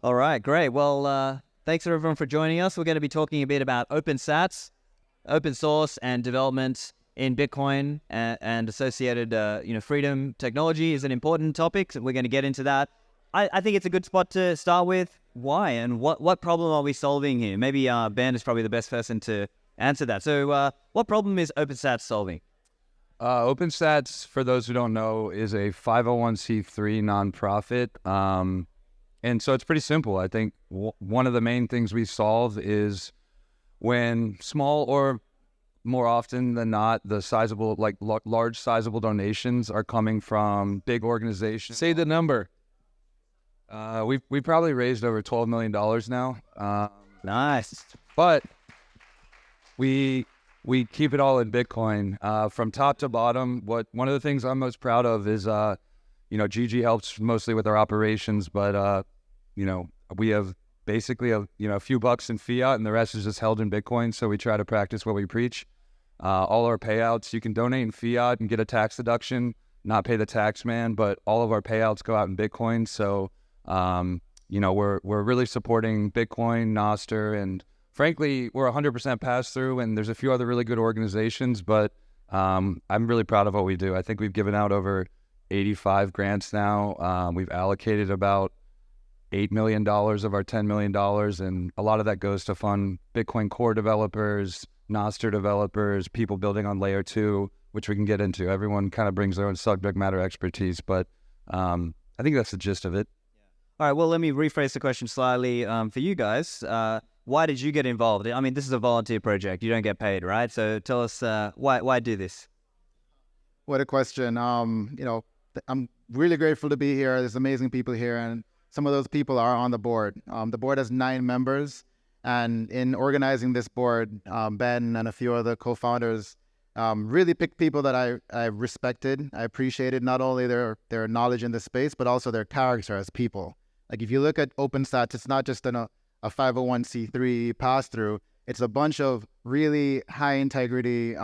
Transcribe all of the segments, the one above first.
All right, great. Well, thanks everyone for joining us. We're going to be talking a bit about open sats, open source, and development in Bitcoin and associated, freedom. Technology is an important topic. So we're going to get into that. I think it's a good spot to start with. Why and what problem are we solving here? Maybe Ben is probably the best person to answer that. So, what problem is OpenSats solving? OpenStats, for those who don't know, is a 501c3 nonprofit. And so it's pretty simple. I think one of the main things we solve is when small or more often than not, the sizable, large sizable donations are coming from big organizations. Say the number. We probably raised over $12 million now. Nice. But we keep it all in Bitcoin from top to bottom. One of the things I'm most proud of is, Gigi helps mostly with our operations, but we have basically a few bucks in fiat, and the rest is just held in Bitcoin. So we try to practice what we preach. All our payouts, you can donate in fiat and get a tax deduction, not pay the tax man, but all of our payouts go out in Bitcoin. So we're really supporting Bitcoin, Nostr, and frankly, we're 100% pass-through, and there's a few other really good organizations, but I'm really proud of what we do. I think we've given out over 85 grants now. We've allocated about $8 million of our $10 million, and a lot of that goes to fund Bitcoin Core developers, Nostr developers, people building on Layer 2, which we can get into. Everyone kind of brings their own subject matter expertise, but I think that's the gist of it. All right, well, let me rephrase the question slightly for you guys. Why did you get involved? I mean, this is a volunteer project. You don't get paid, right? So tell us why do this? What a question. I'm really grateful to be here. There's amazing people here, and some of those people are on the board. The board has 9 members, and in organizing this board, Ben and a few other co-founders really picked people that I respected. I appreciated not only their knowledge in the space, but also their character as people. Like if you look at OpenStats, it's not just a 501c3 pass-through. It's a bunch of really high integrity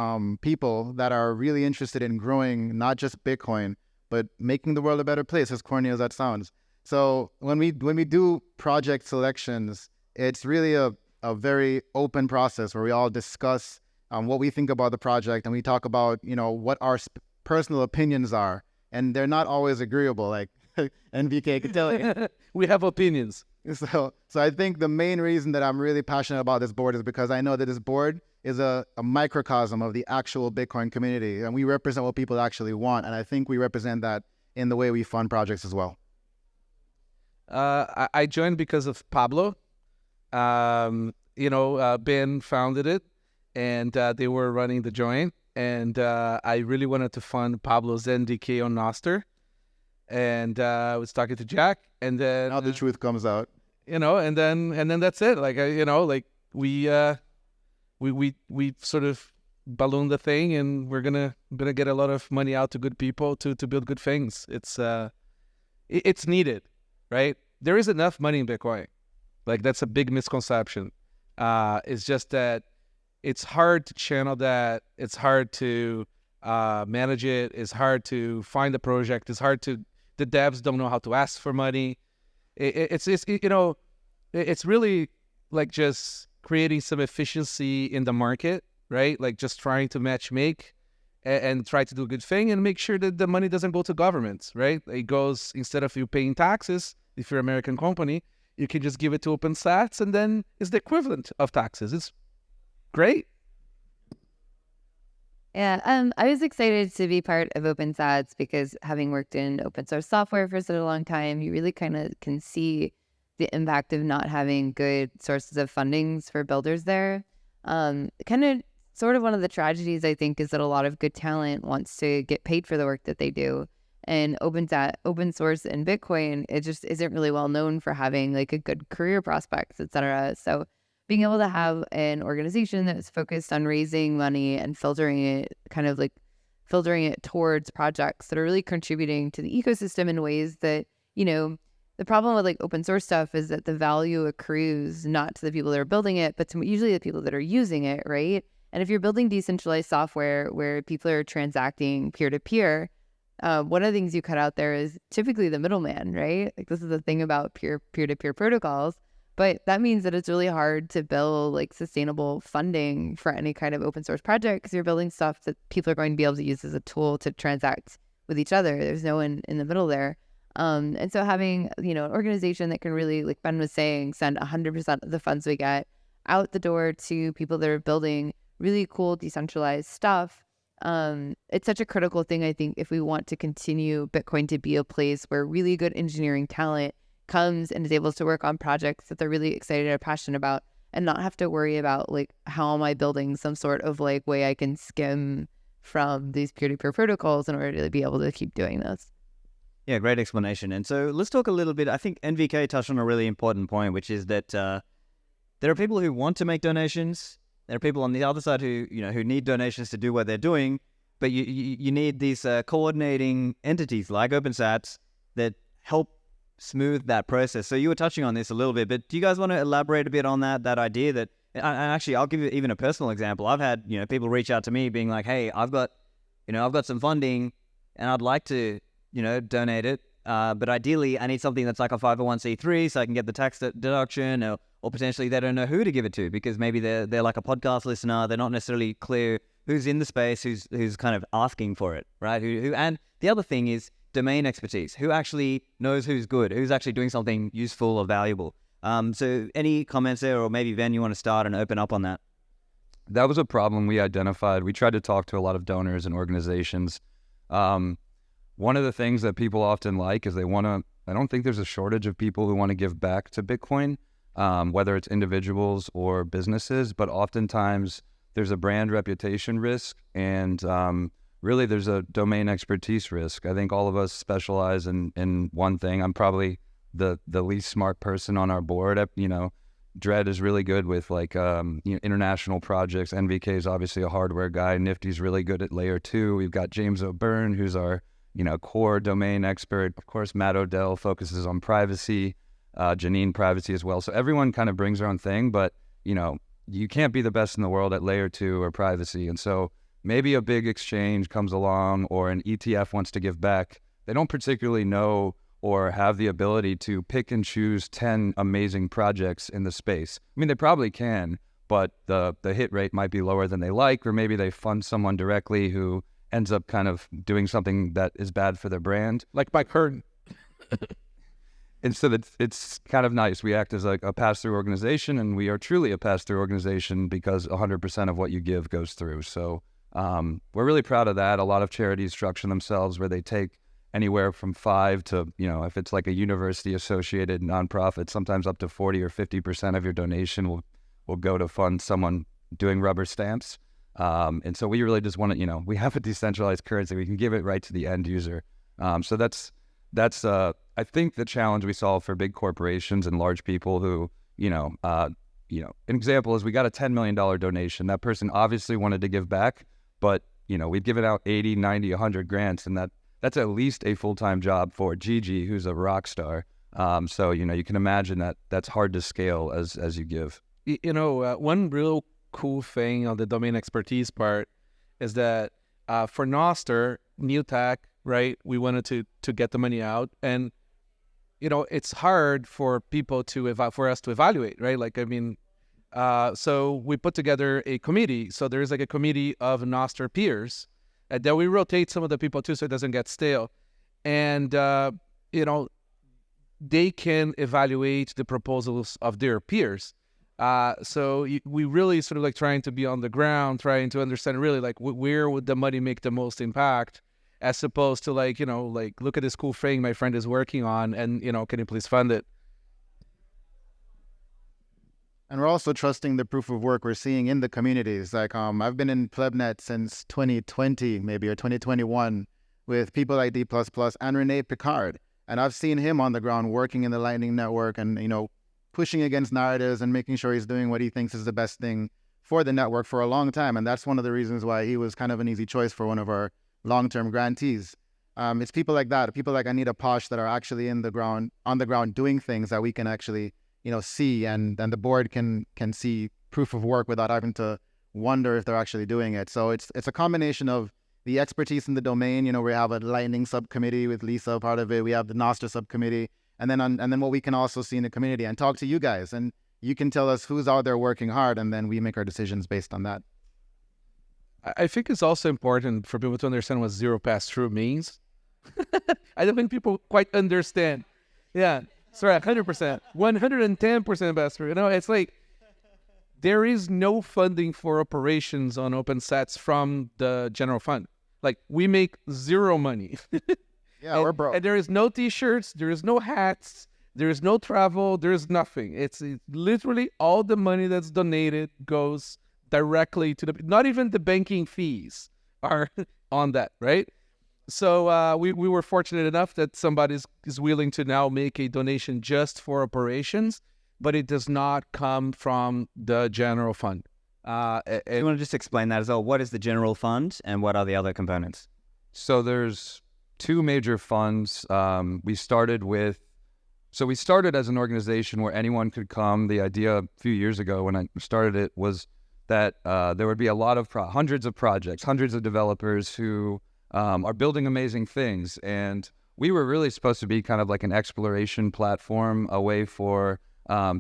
people that are really interested in growing not just Bitcoin, but making the world a better place, as corny as that sounds. So when we do project selections, it's really a very open process where we all discuss what we think about the project, and we talk about what our personal opinions are, and they're not always agreeable. Like NVK could tell you, We have opinions. So I think the main reason that I'm really passionate about this board is because I know that this board is a microcosm of the actual Bitcoin community, and we represent what people actually want, and I think we represent that in the way we fund projects as well. I joined because of Pablo. Ben founded it, and they were running the joint, and I really wanted to fund Pablo's NDK on Nostr, and I was talking to Jack, and then Now the truth comes out. and then that's it. We sort of ballooned the thing, and we're gonna get a lot of money out to good people to build good things. It's needed, right? There is enough money in Bitcoin. Like, that's a big misconception. It's just that it's hard to channel that. It's hard to manage it. It's hard to find the project. The devs don't know how to ask for money. It's really like just creating some efficiency in the market, right? Like just trying to match make and try to do a good thing and make sure that the money doesn't go to governments, right? It goes, instead of you paying taxes, if you're an American company, you can just give it to OpenSats, and then it's the equivalent of taxes. It's great. Yeah, I was excited to be part of OpenSats because having worked in open source software for such a long time, you really kind of can see the impact of not having good sources of fundings for builders there. Sort of one of the tragedies, I think, is that a lot of good talent wants to get paid for the work that they do. And open source and Bitcoin, it just isn't really well known for having like a good career prospects, et cetera. So being able to have an organization that is focused on raising money and filtering it towards projects that are really contributing to the ecosystem in ways that, the problem with like open source stuff is that the value accrues not to the people that are building it, but to usually the people that are using it, right? And if you're building decentralized software where people are transacting peer to peer, One of the things you cut out there is typically the middleman, right? Like this is the thing about peer-to-peer protocols, but that means that it's really hard to build like sustainable funding for any kind of open source project because you're building stuff that people are going to be able to use as a tool to transact with each other. There's no one in the middle there. And so having, an organization that can really, like Ben was saying, send 100% of the funds we get out the door to people that are building really cool decentralized stuff. It's such a critical thing, I think, if we want to continue Bitcoin to be a place where really good engineering talent comes and is able to work on projects that they're really excited or passionate about and not have to worry about like, how am I building some sort of like way I can skim from these peer-to-peer protocols in order to be able to keep doing this. Yeah, great explanation. And so let's talk a little bit. I think NVK touched on a really important point, which is that there are people who want to make donations. There are people on the other side who need donations to do what they're doing. But you need these coordinating entities like OpenSats that help smooth that process. So you were touching on this a little bit, but do you guys want to elaborate a bit on that idea that, and actually I'll give you even a personal example. I've had, people reach out to me being like, hey, I've got some funding and I'd like to, donate it. But ideally I need something that's like a 501c3 so I can get the tax deduction or potentially they don't know who to give it to because maybe they're like a podcast listener. They're not necessarily clear who's in the space, who's kind of asking for it, right? Who and the other thing is domain expertise. Who actually knows who's good, who's actually doing something useful or valuable. So any comments there, or maybe Ben, you want to start and open up on that? That was a problem we identified. We tried to talk to a lot of donors and organizations. One of the things that people often like is I don't think there's a shortage of people who want to give back to Bitcoin, whether it's individuals or businesses, but oftentimes there's a brand reputation risk and really there's a domain expertise risk. I think all of us specialize in one thing. I'm probably the least smart person on our board. Dread is really good with international projects. NVK is obviously a hardware guy. Nifty's really good at layer 2. We've got James O'Byrne, who's our core domain expert. Of course, Matt Odell focuses on privacy, Janine privacy as well. So everyone kind of brings their own thing, but you can't be the best in the world at layer 2 or privacy. And so maybe a big exchange comes along or an ETF wants to give back. They don't particularly know or have the ability to pick and choose 10 amazing projects in the space. I mean, they probably can, but the hit rate might be lower than they like, or maybe they fund someone directly who ends up kind of doing something that is bad for their brand. Like Mike Hearn. And so it's kind of nice. We act as like a pass-through organization, and we are truly a pass-through organization because 100% of what you give goes through. So we're really proud of that. A lot of charities structure themselves where they take anywhere from 5 to, if it's like a university-associated nonprofit, sometimes up to 40 or 50% of your donation will go to fund someone doing rubber stamps. And so we really just want to, we have a decentralized currency. We can give it right to the end user. So that's I think the challenge we solve for big corporations and large people who, an example is we got a $10 million donation. That person obviously wanted to give back, but, we've given out 80, 90, 100 grants, and that's at least a full-time job for Gigi, who's a rock star. So, you can imagine that that's hard to scale as you give. One real cool thing on the domain expertise part is that for Noster, new tech, right, we wanted to get the money out. And, it's hard for people for us to evaluate, right? So we put together a committee. So there's like a committee of Noster peers. And then we rotate some of the people too so it doesn't get stale. And, they can evaluate the proposals of their peers. So we really sort of like trying to be on the ground, trying to understand really like where would the money make the most impact, as opposed to look at this cool thing my friend is working on and, can you please fund it? And we're also trusting the proof of work we're seeing in the communities. I've been in PlebNet since 2020, maybe, or 2021, with people like D++ and Rene Picard. And I've seen him on the ground working in the Lightning Network and, pushing against narratives and making sure he's doing what he thinks is the best thing for the network for a long time. And that's one of the reasons why he was kind of an easy choice for one of our long-term grantees. It's people like that, people like Anita Posh that are actually on the ground doing things that we can actually see, and the board can see proof of work without having to wonder if they're actually doing it. So it's a combination of the expertise in the domain. You know, we have a Lightning subcommittee with Lisa part of it. We have the Nostr subcommittee, and then what we can also see in the community and talk to you guys, and you can tell us who's out there working hard, and then we make our decisions based on that. I think it's also important for people to understand what zero pass-through means. I don't think people quite understand. Yeah, sorry, 100%, 110% pass-through. You know, it's like there is no funding for operations on OpenSats from the general fund. Like, we make zero money. Yeah, we're broke. And there is no T-shirts, there is no hats, there is no travel, there is nothing. It's literally all the money that's donated goes directly to not even the banking fees are on that, right? So we were fortunate enough that somebody is willing to now make a donation just for operations, but it does not come from the general fund. Do you want to just explain that as well? What is the general fund and what are the other components? So there's two major funds. We started as an organization where anyone could come. The idea a few years ago when I started it was that there would be a lot of hundreds of projects, hundreds of developers who are building amazing things. And we were really supposed to be kind of like an exploration platform, a way for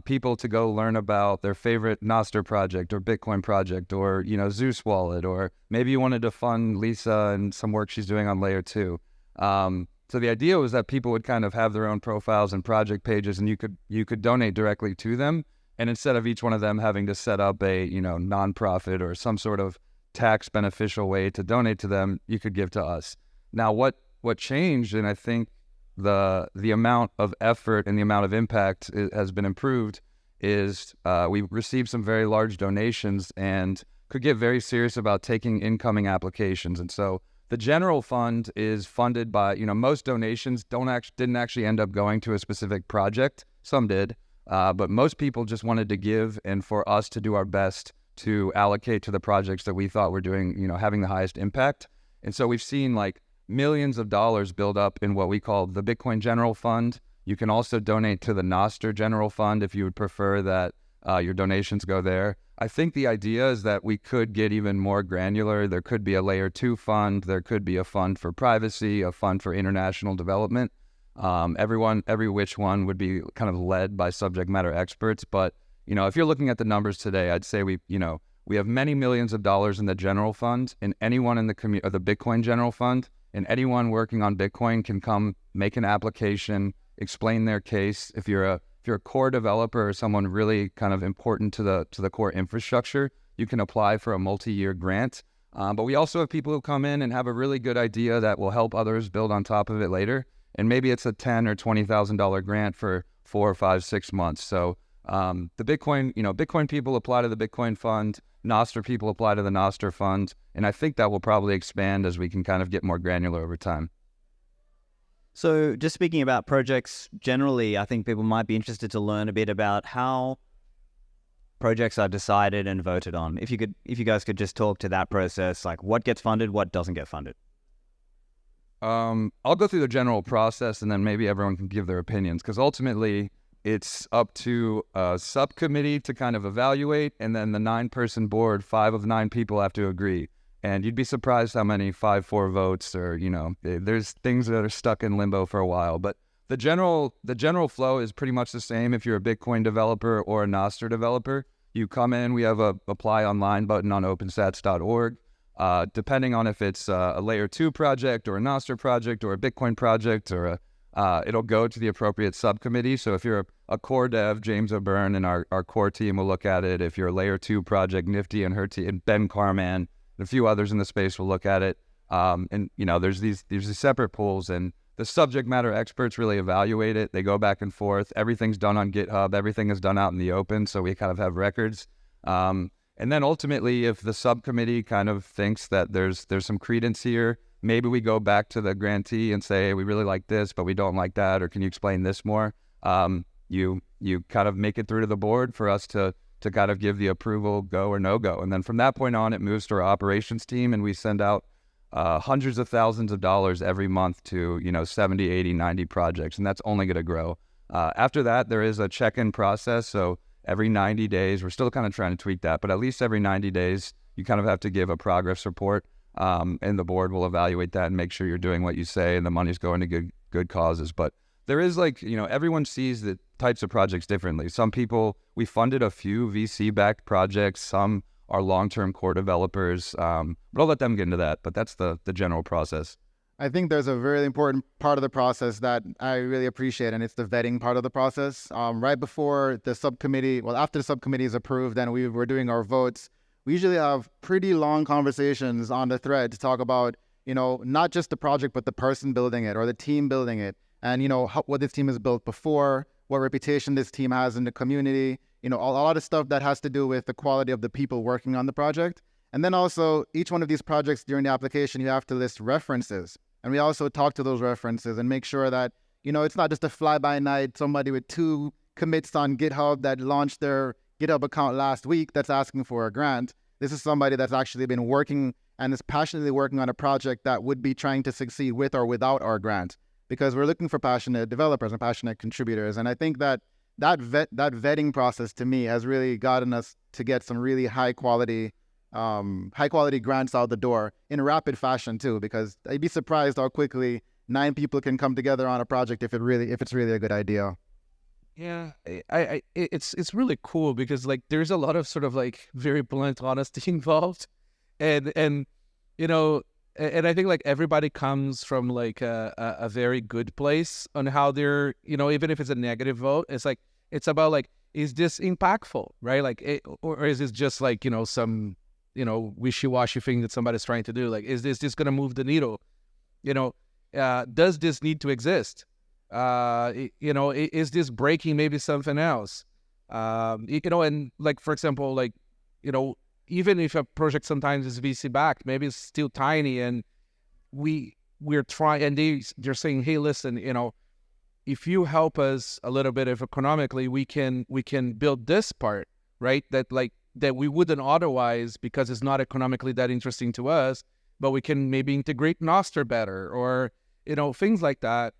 people to go learn about their favorite Nostr project or Bitcoin project or, Zeus wallet, or maybe you wanted to fund Lisa and some work she's doing on layer 2. So the idea was that people would kind of have their own profiles and project pages, and you could donate directly to them. And instead of each one of them having to set up a, nonprofit or some sort of tax beneficial way to donate to them, you could give to us. Now, what changed, and I think the amount of effort and the amount of impact has been improved, is we received some very large donations and could get very serious about taking incoming applications. And so the general fund is funded by, most donations didn't actually end up going to a specific project. Some did. But most people just wanted to give, and for us to do our best to allocate to the projects that we thought were doing, having the highest impact. And so we've seen like millions of dollars build up in what we call the Bitcoin General Fund. You can also donate to the Nostr General Fund if you would prefer that your donations go there. I think the idea is that we could get even more granular. There could be a layer 2 fund. There could be a fund for privacy, a fund for international development. Every which one would be kind of led by subject matter experts. But, if you're looking at the numbers today, I'd say we have many millions of dollars in the general fund, and anyone in the the Bitcoin General Fund, and anyone working on Bitcoin can come make an application, explain their case. If you're a core developer or someone really kind of important to the core infrastructure, you can apply for a multi-year grant. But we also have people who come in and have a really good idea that will help others build on top of it later. And maybe it's a $10,000 or $20,000 grant for 4 or 5, 6 months. So the Bitcoin people apply to the Bitcoin Fund, Nostr people apply to the Nostr Fund, and I think that will probably expand as we can kind of get more granular over time. So just speaking about projects generally, I think people might be interested to learn a bit about how projects are decided and voted on. If you guys could just talk to that process, like what gets funded, what doesn't get funded. I'll go through the general process and then maybe everyone can give their opinions, because ultimately it's up to a subcommittee to kind of evaluate, and then the 9-person board, 5 of 9 people have to agree. And you'd be surprised how many 5-4 votes, or, there's things that are stuck in limbo for a while. But the general flow is pretty much the same if you're a Bitcoin developer or a Nostr developer. You come in, we have a apply online button on opensats.org. Depending on if it's a layer 2 project or a Nostr project or a Bitcoin project, or it'll go to the appropriate subcommittee. So if you're a core dev, James O'Byrne and our core team will look at it. If you're a layer 2 project, Nifty and her team, and Ben Carman and a few others in the space will look at it. And there's these separate pools, and the subject matter experts really evaluate it. They go back and forth. Everything's done on GitHub. Everything is done out in the open, so we kind of have records. And then ultimately, if the subcommittee kind of thinks that there's some credence here, maybe we go back to the grantee and say, hey, we really like this, but we don't like that, or can you explain this more? You kind of make it through to the board for us to kind of give the approval, go or no go. And then from that point on, it moves to our operations team, and we send out hundreds of thousands of dollars every month to 70, 80, 90 projects, and that's only going to grow. After that, there is a check-in process. So every 90 days, we're still kind of trying to tweak that, but at least every 90 days, you kind of have to give a progress report. and the board will evaluate that and make sure you're doing what you say and the money's going to good causes. But there is everyone sees the types of projects differently. Some people, we funded a few VC-backed projects. Some are long-term core developers. But I'll let them get into that. But that's the general process. I think there's a very important part of the process that I really appreciate, and it's the vetting part of the process. Right before the subcommittee, after the subcommittee is approved and we're doing our votes, we usually have pretty long conversations on the thread to talk about, not just the project, but the person building it or the team building it. And, what this team has built before, what reputation this team has in the community, a lot of stuff that has to do with the quality of the people working on the project. And then also, each one of these projects during the application, you have to list references. And we also talk to those references and make sure that, it's not just a fly-by-night, somebody with 2 commits on GitHub that launched their GitHub account last week that's asking for a grant. This is somebody that's actually been working and is passionately working on a project that would be trying to succeed with or without our grant, because we're looking for passionate developers and passionate contributors. And I think that vetting process to me has really gotten us to get some really high quality grants out the door in rapid fashion too, because I'd be surprised how quickly 9 people can come together on a project if it's really a good idea. Yeah, it's really cool because there's a lot of sort of very blunt honesty involved, and I think everybody comes from a very good place on how they're, even if it's a negative vote, it's about is this impactful, right? Or is this just some wishy-washy thing that somebody's trying to do? Is this going to move the needle? Does this need to exist? Is this breaking maybe something else? And for example, even if a project sometimes is VC backed, maybe it's still tiny, and we're trying, and they're saying, hey, listen, if you help us a little bit, if economically, we can build this part, right? That we wouldn't otherwise, because it's not economically that interesting to us, but we can maybe integrate Noster better, or things like that.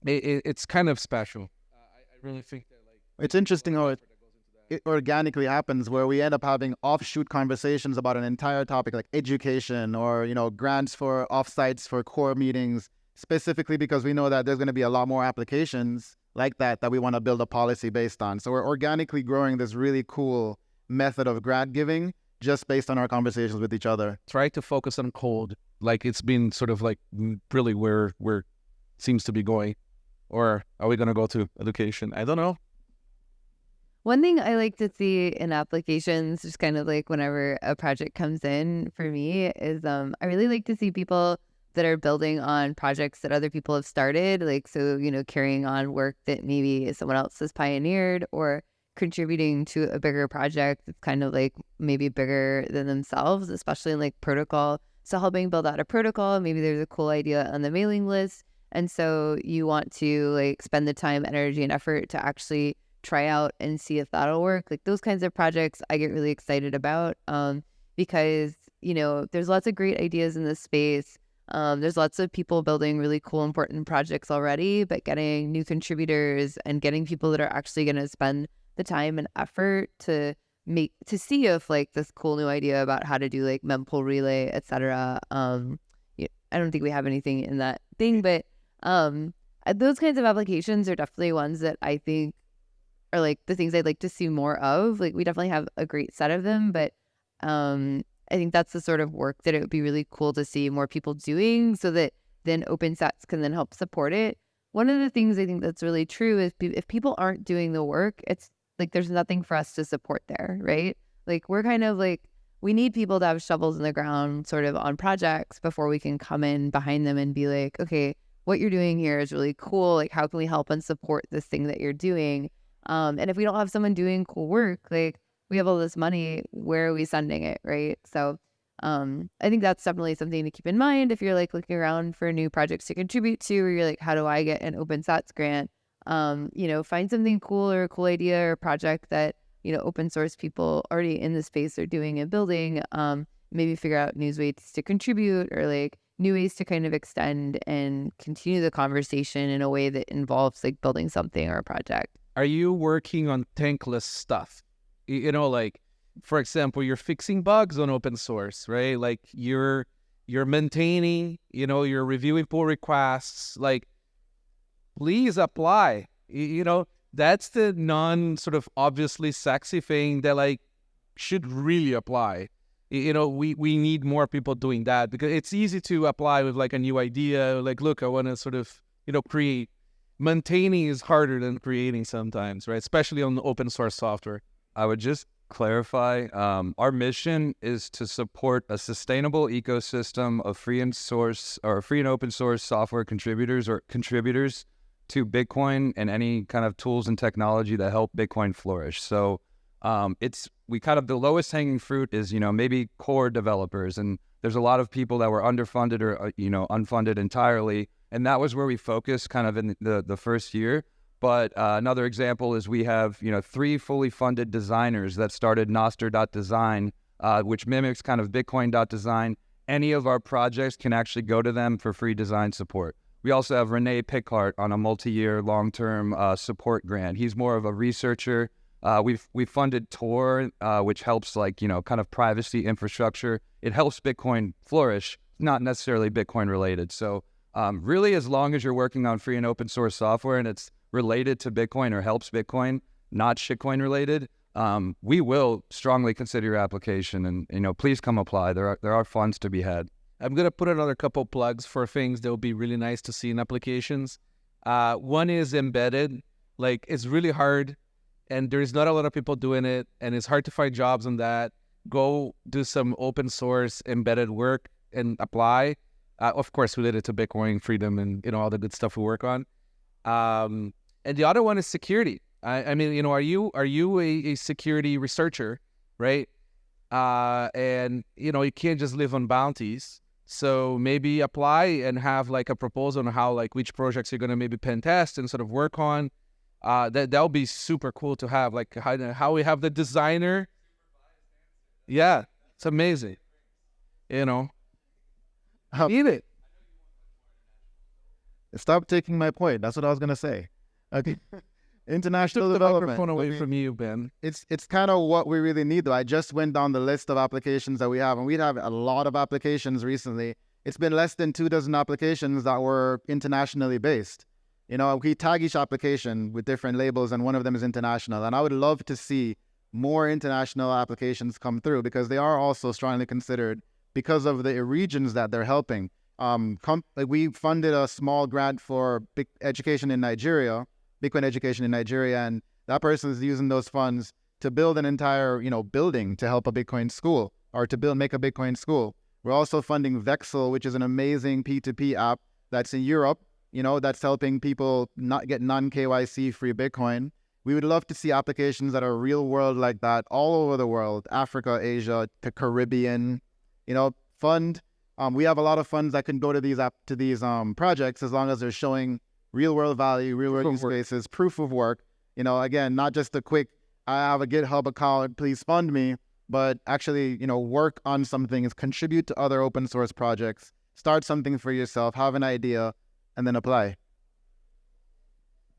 It's kind of special. I really think that it's interesting how it organically happens, where we end up having offshoot conversations about an entire topic like education or grants for offsites for core meetings, specifically because we know that there's going to be a lot more applications like that we want to build a policy based on. So we're organically growing this really cool method of grant giving just based on our conversations with each other. Try to focus on code. It's been sort of really where it seems to be going. Or are we going to go to education? I don't know. One thing I like to see in applications, just kind of whenever a project comes in for me, is I really like to see people that are building on projects that other people have started, carrying on work that maybe someone else has pioneered, or contributing to a bigger project that's kind of maybe bigger than themselves, especially in protocol. So helping build out a protocol, maybe there's a cool idea on the mailing list, and so you want to spend the time, energy, and effort to actually try out and see if that'll work. Those kinds of projects I get really excited about, because there's lots of great ideas in this space. There's lots of people building really cool, important projects already, but getting new contributors and getting people that are actually going to spend the time and effort to see if this cool new idea about how to do mempool relay, etc. I don't think we have anything in that thing, but those kinds of applications are definitely ones that I think are the things I'd like to see more of. We definitely have a great set of them, but I think that's the sort of work that it would be really cool to see more people doing, so that then OpenSats can then help support it. One of the things I think that's really true is if people aren't doing the work, it's there's nothing for us to support there, right? We're kind of we need people to have shovels in the ground sort of on projects before we can come in behind them and be okay, what you're doing here is really cool. How can we help and support this thing that you're doing? And if we don't have someone doing cool work, we have all this money, where are we sending it, right? So I think that's definitely something to keep in mind if you're looking around for new projects to contribute to, or you're how do I get an OpenSats grant? Find something cool, or a cool idea or project that open source people already in the space are doing and building. Maybe figure out new ways to contribute, or new ways to kind of extend and continue the conversation in a way that involves building something or a project. Are you working on tankless stuff? for example, you're fixing bugs on open source, right? Like you're maintaining, you're reviewing pull requests, like please apply. That's the non sort of obviously sexy thing that like should really apply. We need more people doing that, because it's easy to apply with like a new idea. Like, look, I want to sort of, create. Maintaining is harder than creating sometimes, right? Especially on open source software. I would just clarify, our mission is to support a sustainable ecosystem of free and open source software contributors to Bitcoin and any kind of tools and technology that help Bitcoin flourish. So the lowest hanging fruit is, maybe core developers. And there's a lot of people that were underfunded or, unfunded entirely. And that was where we focused kind of in the first year. But another example is we have, 3 fully funded designers that started Noster.design, which mimics kind of Bitcoin.design. Any of our projects can actually go to them for free design support. We also have Renee Pickhart on a multi-year long-term support grant. He's more of a researcher. We've funded Tor, which helps kind of privacy infrastructure. It helps Bitcoin flourish, not necessarily Bitcoin related. So really, as long as you're working on free and open source software and it's related to Bitcoin or helps Bitcoin, not shitcoin related, we will strongly consider your application, and please come apply. There are funds to be had. I'm gonna put another couple plugs for things that would be really nice to see in applications. One is embedded. Like, it's really hard, and there's not a lot of people doing it, and it's hard to find jobs on that. Go do some open source embedded work and apply. Of course, related to Bitcoin, freedom, and all the good stuff we work on. And the other one is security. I mean, are you a security researcher, right? And you can't just live on bounties. So maybe apply and have like a proposal on how, like, which projects you're gonna maybe pen test and sort of work on. That'll be super cool to have, like how we have the designer. Yeah, it's amazing. Need it. Stop taking my point. That's what I was gonna say. Okay. International Took the development. microphone away from you, Ben. It's kind of what we really need, though. I just went down the list of applications that we have, and we have a lot of applications recently. It's been less than 24 applications that were internationally based. We tag each application with different labels, and one of them is international. And I would love to see more international applications come through, because they are also strongly considered because of the regions that they're helping. We funded a small grant for education in Nigeria, Bitcoin education in Nigeria, and that person is using those funds to build an entire, building to help a Bitcoin school, or to make a Bitcoin school. We're also funding Vexel, which is an amazing P2P app that's in Europe, that's helping people not get non-KYC free Bitcoin. We would love to see applications that are real world like that all over the world, Africa, Asia, the Caribbean, fund. We have a lot of funds that can go to these projects, as long as they're showing real world value, real world use cases, proof of work. Again, not just a quick, I have a GitHub account, please fund me, but actually, work on something, contribute to other open source projects, start something for yourself, have an idea, and then apply.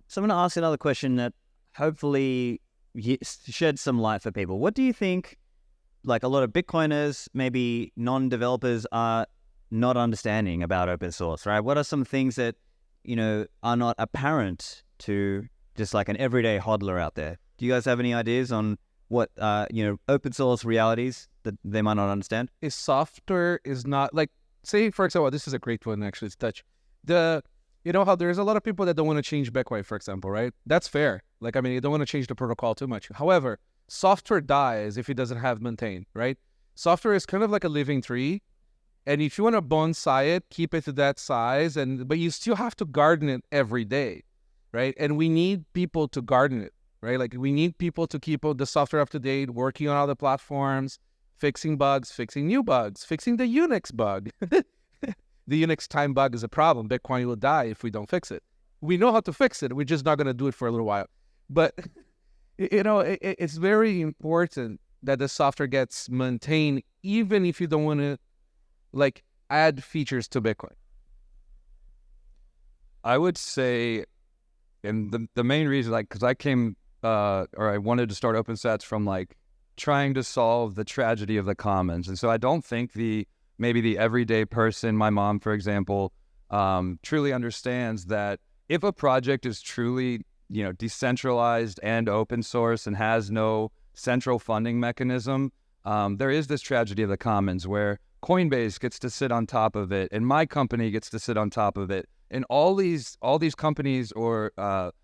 So I'm going to ask another question that hopefully sheds some light for people. What do you think, like, a lot of Bitcoiners, maybe non-developers, are not understanding about open source, right? What are some things that are not apparent to just like an everyday hodler out there? Do you guys have any ideas on what, open source realities that they might not understand? Is software is not like, say, for example, this is a great one actually to touch. How there's a lot of people that don't want to change Bitcoin, for example, right? That's fair. Like, I mean, you don't want to change the protocol too much. However, software dies if it doesn't have maintain, right? Software is kind of like a living tree. And if you want to bonsai it, keep it to that size, but you still have to garden it every day, right? And we need people to garden it, right? Like, we need people to keep the software up to date, working on other platforms, fixing bugs, fixing new bugs, fixing the Unix bug. The Unix time bug is a problem. Bitcoin will die if we don't fix it. We know how to fix it. We're just not going to do it for a little while. But, it's very important that the software gets maintained, even if you don't want to like add features to Bitcoin. I would say, and the main reason, like, because I came, or I wanted to start OpenSats from like trying to solve the tragedy of the commons. And so I don't think maybe the everyday person, my mom, for example, truly understands that if a project is truly, decentralized and open source and has no central funding mechanism, there is this tragedy of the commons where Coinbase gets to sit on top of it, and my company gets to sit on top of it, and all these companies or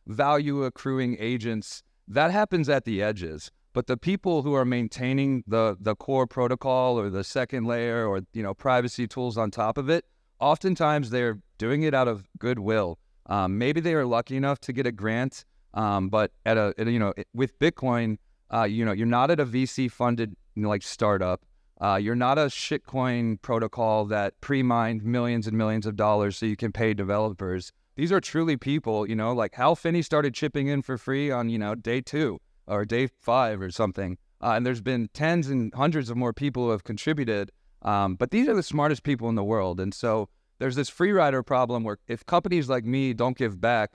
value accruing agents, that happens at the edges. But the people who are maintaining the core protocol or the second layer or privacy tools on top of it, oftentimes they're doing it out of goodwill. Maybe they are lucky enough to get a grant, but with Bitcoin, you're not at a VC funded like startup. You're not a shitcoin protocol that pre-mined millions and millions of dollars so you can pay developers. These are truly people, like Hal Finney started chipping in for free on, day 2 or day 5 or something. And there's been tens and hundreds of more people who have contributed. But these are the smartest people in the world. And so there's this free rider problem where if companies like me don't give back,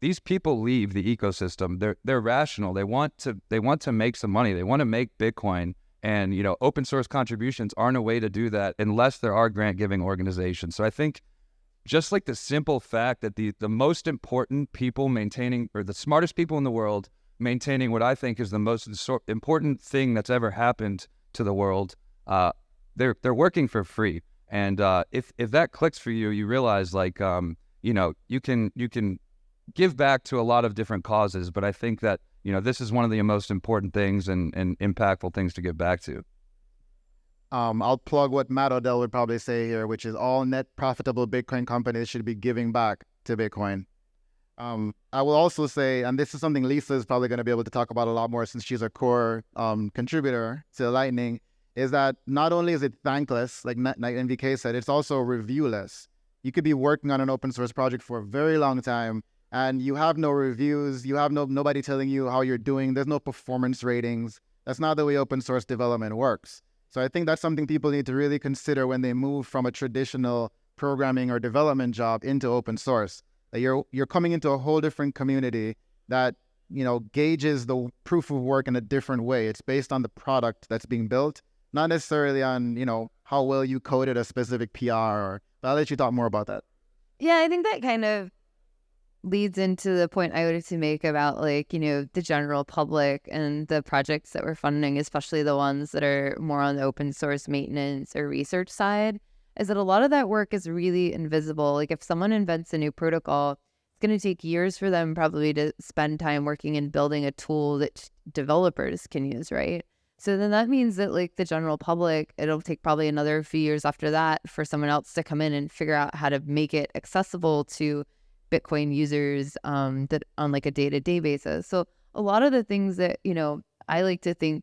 these people leave the ecosystem. They're rational. They want to make some money. They want to make Bitcoin. And, open source contributions aren't a way to do that unless there are grant giving organizations. So I think just like the simple fact that the most important people maintaining, or the smartest people in the world maintaining what I think is the most important thing that's ever happened to the world, they're working for free. And if that clicks for you, you realize you can give back to a lot of different causes, but I think that this is one of the most important things and impactful things to give back to. I'll plug what Matt Odell would probably say here, which is all net profitable Bitcoin companies should be giving back to Bitcoin. I will also say, and this is something Lisa is probably going to be able to talk about a lot more since she's a core contributor to Lightning, is that not only is it thankless, like NVK said, it's also reviewless. You could be working on an open source project for a very long time, and you have no reviews, you have nobody telling you how you're doing, there's no performance ratings. That's not the way open source development works. So I think that's something people need to really consider when they move from a traditional programming or development job into open source. That you're coming into a whole different community that, gauges the proof of work in a different way. It's based on the product that's being built, not necessarily on, how well you coded a specific PR, but I'll let you talk more about that. Yeah, I think that kind of leads into the point I wanted to make about the general public and the projects that we're funding, especially the ones that are more on the open source maintenance or research side, is that a lot of that work is really invisible. Like if someone invents a new protocol, it's going to take years for them probably to spend time working and building a tool that developers can use, right? So then that means that the general public, it'll take probably another few years after that for someone else to come in and figure out how to make it accessible to Bitcoin users that on a day-to-day basis. So a lot of the things that, I like to think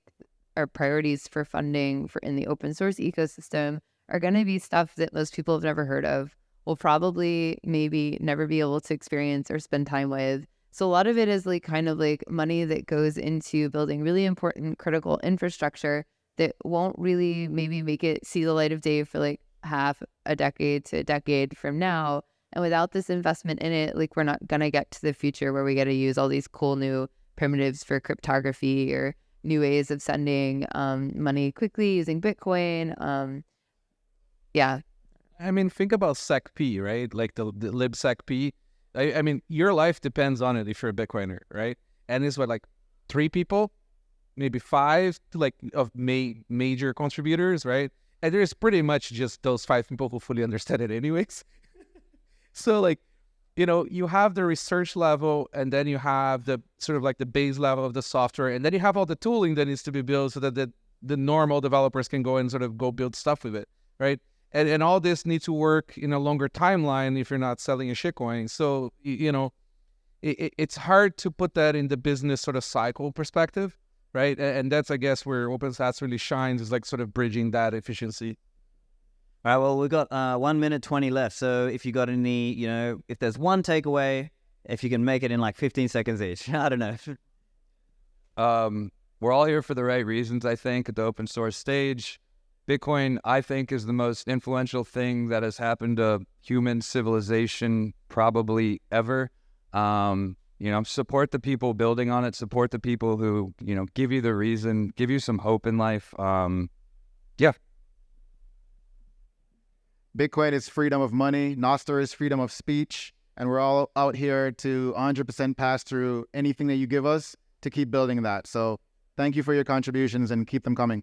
are priorities for funding in the open source ecosystem are going to be stuff that most people have never heard of, will probably maybe never be able to experience or spend time with. So a lot of it is money that goes into building really important critical infrastructure that won't really maybe make it see the light of day for half a decade to a decade from now. And without this investment in it, we're not going to get to the future where we got to use all these cool new primitives for cryptography or new ways of sending money quickly using Bitcoin. Yeah. I mean, think about SecP, right? Like the libsecP. I mean, your life depends on it if you're a Bitcoiner, right? And it's 3 people, maybe 5 of major contributors, right? And there's pretty much just those 5 people who fully understand it anyways. So you have the research level, and then you have the sort of the base level of the software, and then you have all the tooling that needs to be built so that the normal developers can go and sort of go build stuff with it, right? And all this needs to work in a longer timeline if you're not selling a shitcoin. So, it's hard to put that in the business sort of cycle perspective, right? And that's, I guess, where OpenSats really shines, is sort of bridging that efficiency. All right, well, we've got 1 minute 20 left. So if you got any, if there's one takeaway, if you can make it in 15 seconds each, I don't know. We're all here for the right reasons, I think, at the open source stage. Bitcoin, I think, is the most influential thing that has happened to human civilization probably ever. support the people building on it, support the people who, give you the reason, give you some hope in life. Yeah. Bitcoin is freedom of money. Nostr is freedom of speech. And we're all out here to 100% pass through anything that you give us to keep building that. So thank you for your contributions and keep them coming.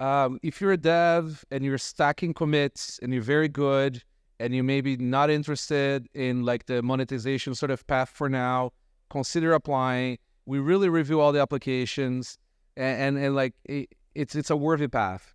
If you're a dev and you're stacking commits and you're very good and you maybe not interested in like the monetization sort of path for now, consider applying. We really review all the applications and like it's a worthy path.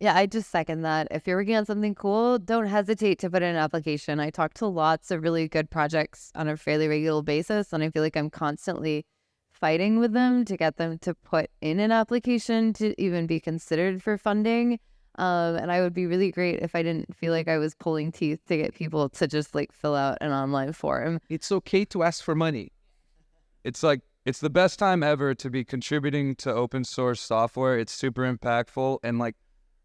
Yeah, I just second that. If you're working on something cool, don't hesitate to put in an application. I talk to lots of really good projects on a fairly regular basis, and I feel like I'm constantly fighting with them to get them to put in an application to even be considered for funding. And I would be really great if I didn't feel like I was pulling teeth to get people to just like fill out an online form. It's okay to ask for money. It's the best time ever to be contributing to open source software. It's super impactful. And like,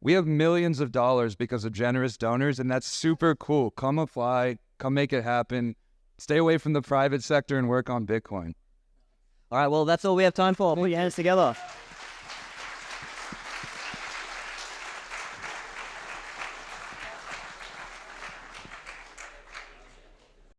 we have millions of dollars because of generous donors, and that's super cool. Come apply, come make it happen. Stay away from the private sector and work on Bitcoin. All right, well, that's all we have time for. Put your hands together.